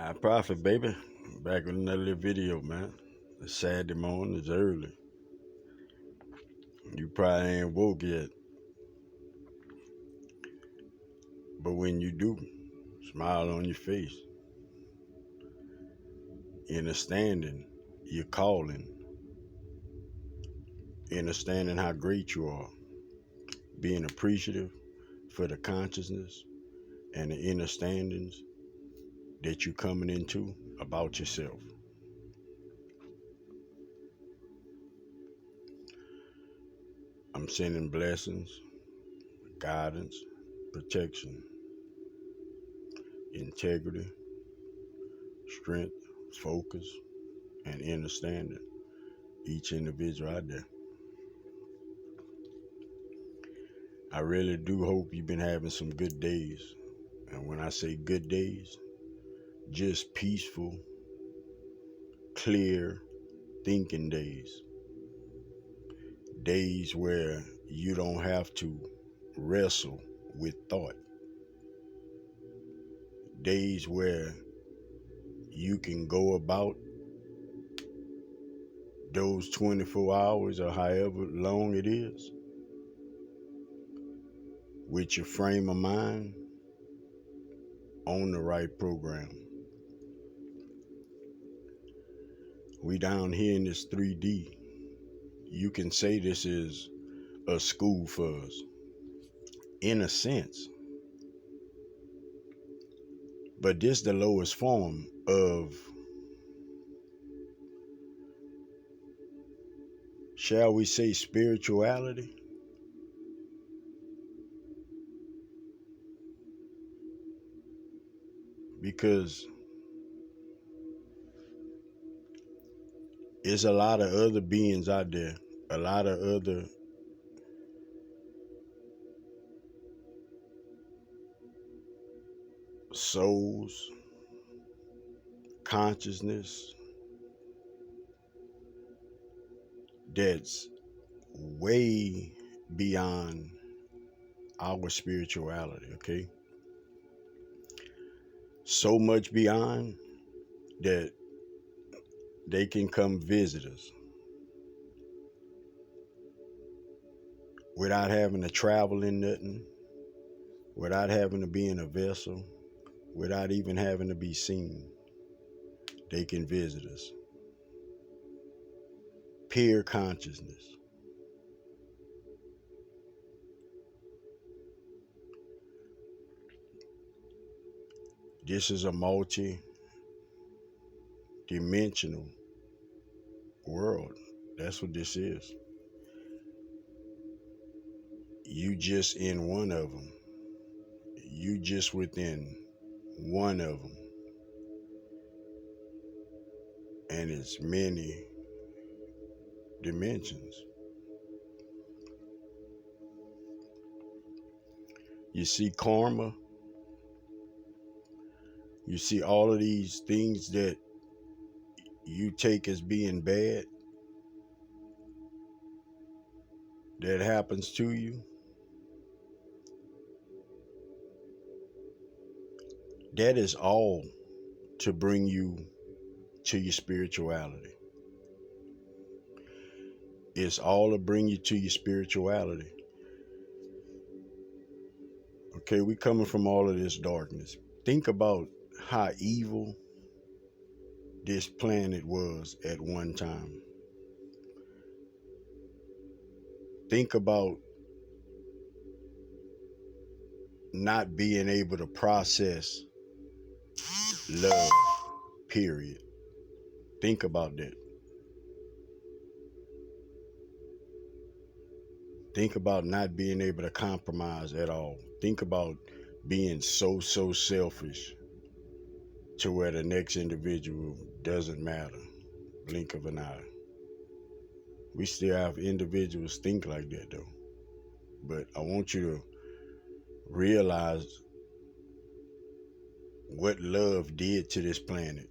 I profit, baby. Back with another little video, man. It's Saturday morning. It's early. You probably ain't woke yet, but when you do, smile on your face, understanding your calling, understanding how great you are, being appreciative for the consciousness and the understandings that you're coming into about yourself. I'm sending blessings, guidance, protection, integrity, strength, focus, and understanding each individual out there. I really do hope you've been having some good days. And when I say good days, just peaceful, clear thinking days. Days where you don't have to wrestle with thought. Days where you can go about those 24 hours or however long it is with your frame of mind on the right program. We down here in this 3D. You can say this is a school for us, in a sense. But this the lowest form of, shall we say, spirituality? Because there's a lot of other beings out there, a lot of other souls, consciousness that's way beyond our spirituality, okay? So much beyond that they can come visit us without having to travel in nothing, without having to be in a vessel, without even having to be seen. They can visit us. Pure consciousness. This is a multi-dimensional world. That's what this is. You just in one of them. You just within one of them. And it's many dimensions. You see karma. You see all of these things that you take as being bad that happens to you. That is all to bring you to your spirituality. It's all to bring you to your spirituality. Okay, we coming from all of this darkness. Think about how evil this planet was at one time. Think about not being able to process love, period. Think about that. Think about not being able to compromise at all. Think about being so selfish to where the next individual doesn't matter. Blink of an eye. We still have individuals think like that though. But I want you to realize what love did to this planet.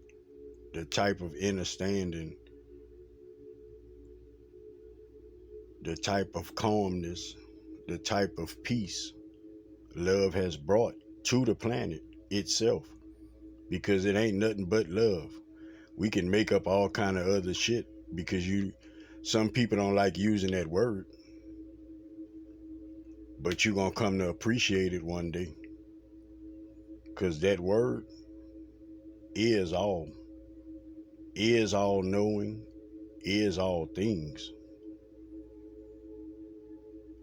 The type of understanding, the type of calmness, the type of peace love has brought to the planet itself. because it ain't nothing but love. We can make up all kind of other shit because some people don't like using that word, but you're gonna come to appreciate it one day, because that word is all, is all knowing, is all things.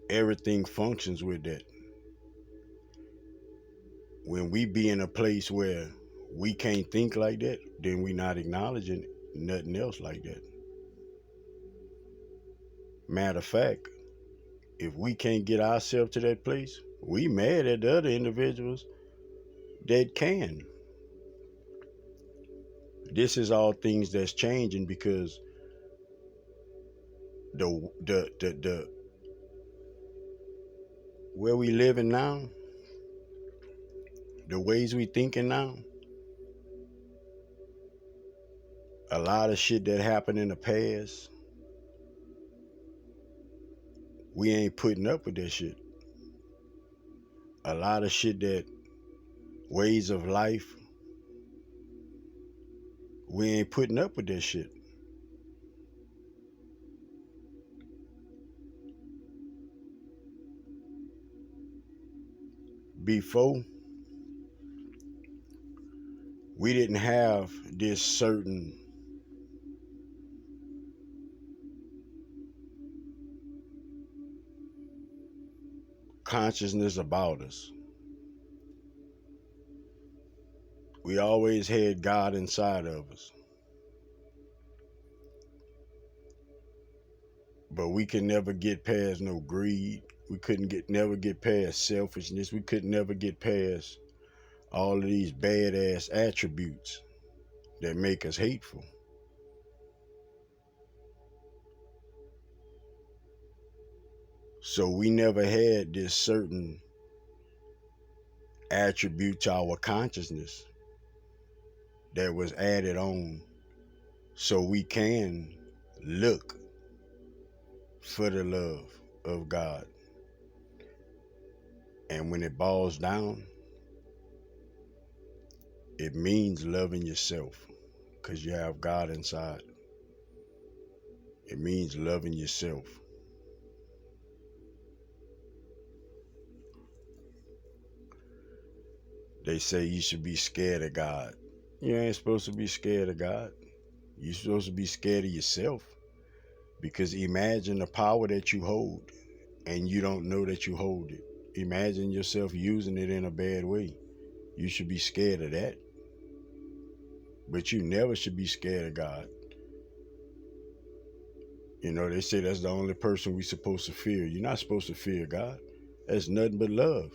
Everything functions with that. When we be in a place where we can't think like that, then we not acknowledging nothing else like that. Matter of fact, if we can't get ourselves to that place, we mad at the other individuals that can. This is all things that's changing because the where we living now, the ways we thinking now, a lot of shit that happened in the past, we ain't putting up with that shit. A lot of shit, that ways of life, we ain't putting up with that shit. Before, we didn't have this certain consciousness about us. We always had God inside of us. But we could never get past no greed. We couldn't never get past selfishness. We could never get past all of these badass attributes that make us hateful. So we never had this certain attribute to our consciousness that was added on so we can look for the love of God. And when it boils down, it means loving yourself because you have God inside. It means loving yourself. They say you should be scared of God. You ain't supposed to be scared of God. You're supposed to be scared of yourself, because imagine the power that you hold and you don't know that you hold it. Imagine yourself using it in a bad way. You should be scared of that. But you never should be scared of God. You know, they say that's the only person we're supposed to fear. You're not supposed to fear God. That's nothing but love.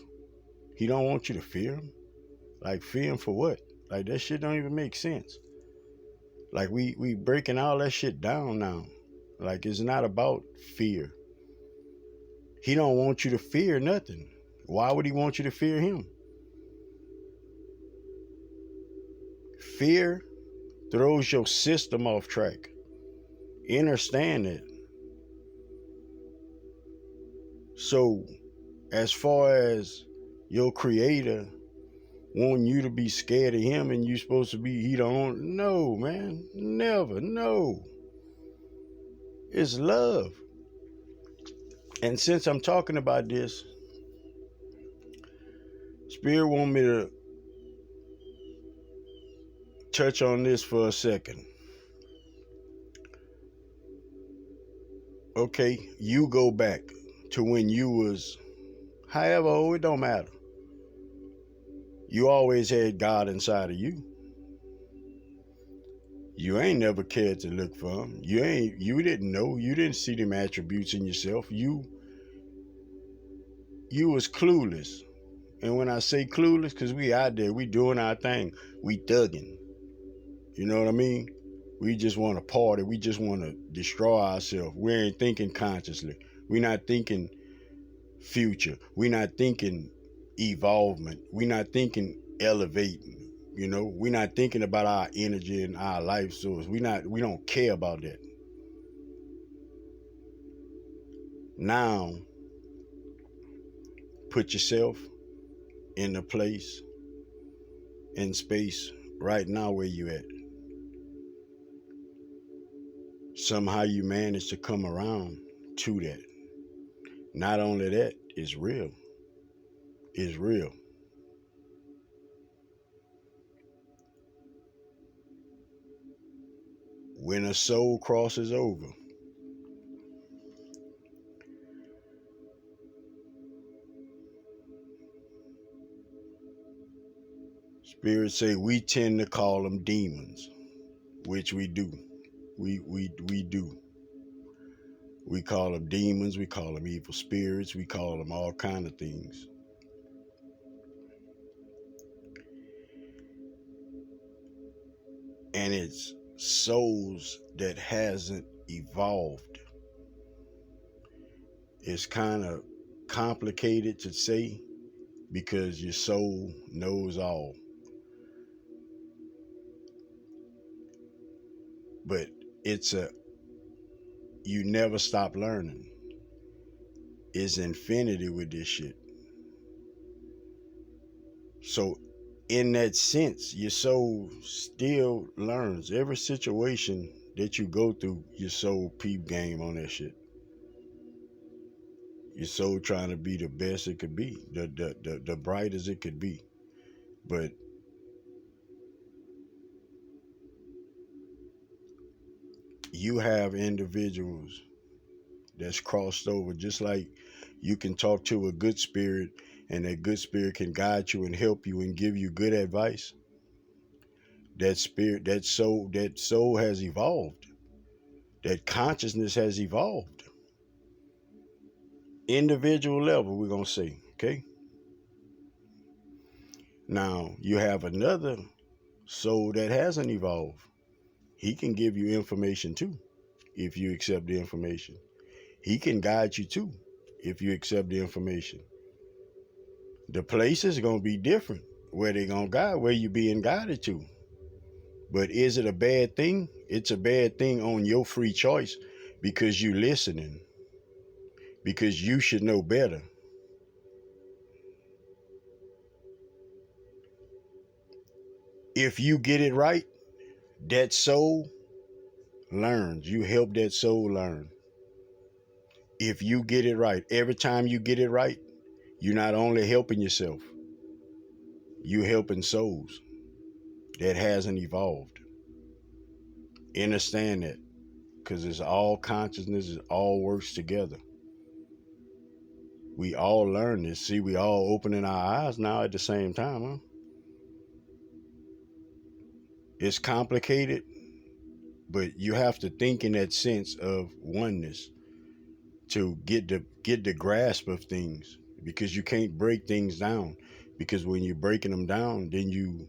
He don't want you to fear him. Like, fear him for what? Like, that shit don't even make sense. Like, we breaking all that shit down now. Like, it's not about fear. He don't want you to fear nothing. Why would he want you to fear him? Fear throws your system off track. Understand it. So, as far as your creator wanting you to be scared of him and you supposed to be, he don't, no, man, never, no. It's love. And since I'm talking about this, Spirit want me to touch on this for a second. Okay, you go back to when you was however old, it don't matter. You always had God inside of you. You ain't never cared to look for him. You didn't know. You didn't see them attributes in yourself. You was clueless. And when I say clueless, because we out there, we doing our thing. We thugging. You know what I mean? We just want to party. We just want to destroy ourselves. We ain't thinking consciously. We not thinking future. We not thinking evolvement. We not thinking elevating. You know, we not thinking about our energy and our life source. We don't care about that. Now, put yourself in a place, in space right now where you at. Somehow you manage to come around to that. Not only that, it's real. It's real. When a soul crosses over, spirits say we tend to call them demons, which we do. We do. We call them demons. We call them evil spirits. We call them all kind of things. And it's souls that hasn't evolved. It's kind of complicated to say because your soul knows all. But it's a you never stop learning. It's infinity with this shit. So in that sense, your soul still learns. Every situation that you go through, your soul peep game on that shit. Your soul trying to be the best it could be, the brightest it could be. But you have individuals that's crossed over, just like you can talk to a good spirit and that good spirit can guide you and help you and give you good advice. That spirit, that soul has evolved. That consciousness has evolved. Individual level, we're gonna say, okay? Now you have another soul that hasn't evolved. He can give you information too, if you accept the information. He can guide you too, if you accept the information. The place is gonna be different where they gonna guide, where you being guided to. But is it a bad thing? It's a bad thing on your free choice because you listening, because you should know better. If you get it right, that soul learns. You help that soul learn. If you get it right, every time you get it right, you're not only helping yourself, you helping souls that hasn't evolved. Understand that, because it's all consciousness, it all works together. We all learn this. See, we all opening our eyes now at the same time, huh? It's complicated, but you have to think in that sense of oneness to get the grasp of things, because you can't break things down, because when you're breaking them down, then you're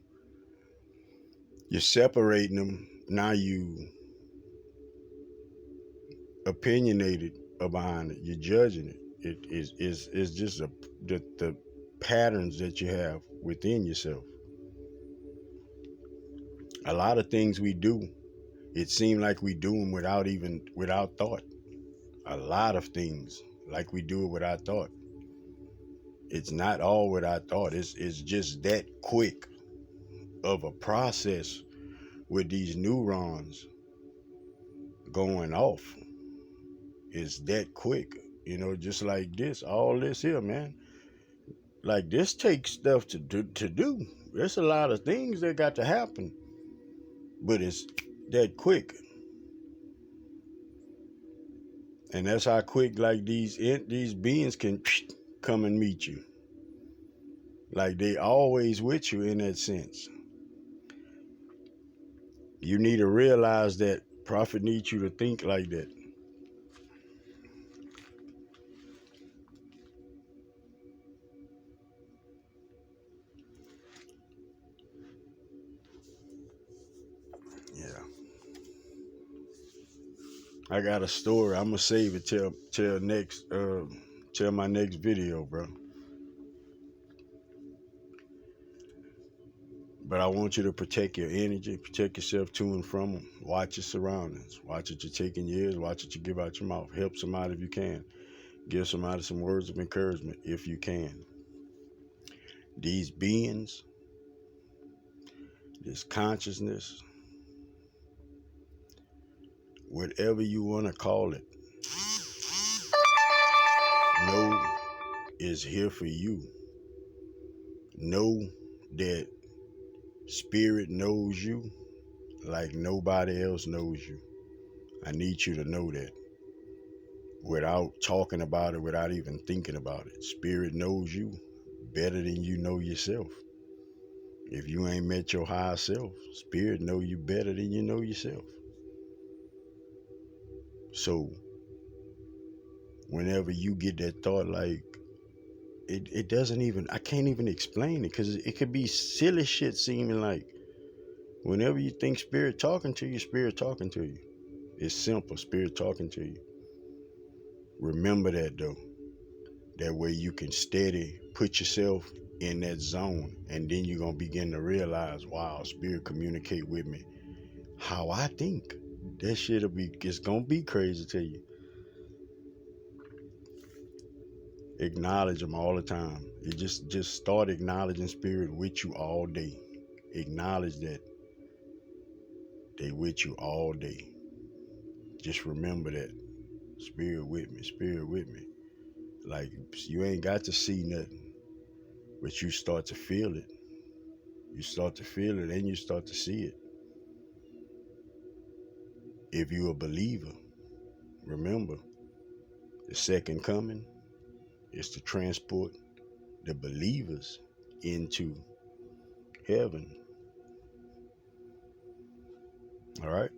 separating them. Now you opinionated behind it. You're judging it. It is just the patterns that you have within yourself. A lot of things we do, it seems like we do them without thought. A lot of things like we do it without thought. It's not all without thought. It's just that quick of a process with these neurons going off. It's that quick. Just like this, all this here, man. Like this takes stuff to do. There's a lot of things that got to happen, but it's that quick. And that's how quick like these beings can come and meet you. Like they always with you in that sense. You need to realize that Prophet needs you to think like that. Yeah. I got a story. I'm gonna save it till my next video, bro. But I want you to protect your energy, protect yourself to and from them. Watch your surroundings. Watch what you take in your ears. Watch what you give out your mouth. Help somebody if you can. Give somebody some words of encouragement if you can. These beings, this consciousness, whatever you want to call it, know is here for you. Know that spirit knows you like nobody else knows you. I need you to know that without talking about it, without even thinking about it. Spirit knows you better than you know yourself. If you ain't met your higher self, spirit know you better than you know yourself. So whenever you get that thought, like it doesn't even, I can't even explain it, because it could be silly shit seeming like whenever you think spirit talking to you, spirit talking to you. It's simple, spirit talking to you. Remember that though. That way you can steady put yourself in that zone, and then you're gonna begin to realize, wow, spirit communicate with me how I think. That shit'll be, it's gonna be crazy to you. Acknowledge them all the time. You just start acknowledging spirit with you all day. Acknowledge that they with you all day. Just remember that. Spirit with me, spirit with me. Like, you ain't got to see nothing, but you start to feel it. You start to feel it and you start to see it. If you're a believer, remember, the second coming is to transport the believers into heaven. All right?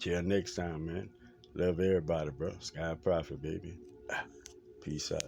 Till next time, man. Love everybody, bro. Sky Prophet, baby. Peace out.